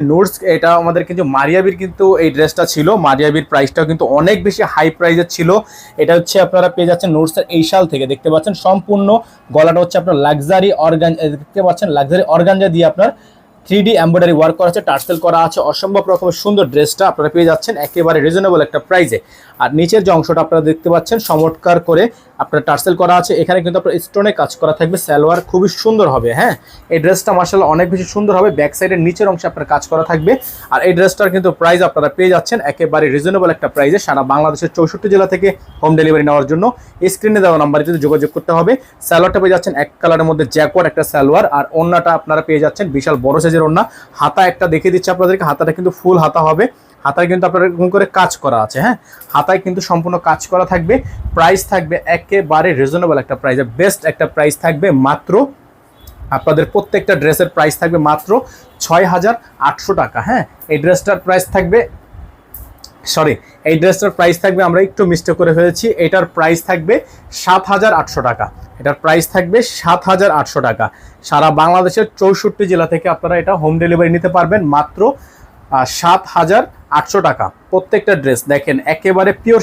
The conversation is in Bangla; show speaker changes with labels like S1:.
S1: নোটস এটা আমাদের কিন্তু মারিয়াবির কিন্তু এই ড্রেসটা ছিল, মারিয়াবির প্রাইসটাও কিন্তু অনেক বেশি হাই প্রাইজের ছিল। এটা হচ্ছে আপনারা পেয়ে যাচ্ছেন নোটসের এই সাল থেকে, দেখতে পাচ্ছেন সম্পূর্ণ গলাটা হচ্ছে আপনার লাক্সারি অর্গান, দেখতে পাচ্ছেন লাক্সারি অর্গানজা দিয়ে আপনার 3D এমব্রয়ডারি ওয়ার্ক করা আছে, টার্সেল করা আছে, অসম্ভব রকমের সুন্দর ড্রেসটা আপনারা পেয়ে যাচ্ছেন একেবারে রিজনেবল একটা প্রাইসে। আর নিচের যে অংশটা আপনারা দেখতে পাচ্ছেন চমৎকার করে আপনার টার্সেল করা আছে, এখানে কিন্তু আপনার স্টোনে কাজ করা থাকবে, সালোয়ার খুবই সুন্দর হবে। হ্যাঁ, এই ড্রেসটা মাশাআল্লাহ অনেক বেশি সুন্দর হবে, ব্যাক সাইডের নিচের অংশে আপনার কাজ করা থাকবে। আর এই ড্রেসটার কিন্তু প্রাইস আপনারা পেয়ে যাচ্ছেন একেবারে রিজনেবল একটা প্রাইসে, সারা বাংলাদেশের 64 জেলা থেকে হোম ডেলিভারি নেওয়ার জন্য স্ক্রিনে দেওয়া নাম্বারে যদি যোগাযোগ করতে হবে। সালোয়ারটা পেয়ে যাচ্ছেন এক কালারের মধ্যে জ্যাকওয়ার্ড একটা সালোয়ার, আর ওন্নাটা আপনারা পেয়ে যাচ্ছেন বিশাল বড় সাইজের ওন্না। হাতা একটা দেখিয়ে দিচ্ছি আপনাদেরকে, হাতাটা কিন্তু ফুল হাতা হবে, হাতায় কিন্তু আপনার এরকম করে কাজ করা আছে। হ্যাঁ, হাতায় কিন্তু সম্পূর্ণ কাজ করা থাকবে। প্রাইস থাকবে একেবারে রিজনেবল একটা প্রাইসে, বেস্ট একটা প্রাইস থাকবে, মাত্র আপনাদের প্রত্যেকটা ড্রেসের প্রাইস থাকবে মাত্র 6,800 টাকা। হ্যাঁ, এই ড্রেসটার প্রাইস থাকবে, সরি, এই ড্রেসটার প্রাইস থাকবে, আমরা একটু মিস্টেক করে ফেলেছি, এটার প্রাইস থাকবে 7,800 টাকা। এটার প্রাইস থাকবে 7,800 টাকা। সারা বাংলাদেশের 64 জেলা থেকে আপনারা এটা হোম ডেলিভারি নিতে পারবেন মাত্র 7,800 টাকা। প্রত্যেকটা ড্রেস দেখেন একেবারে পিওর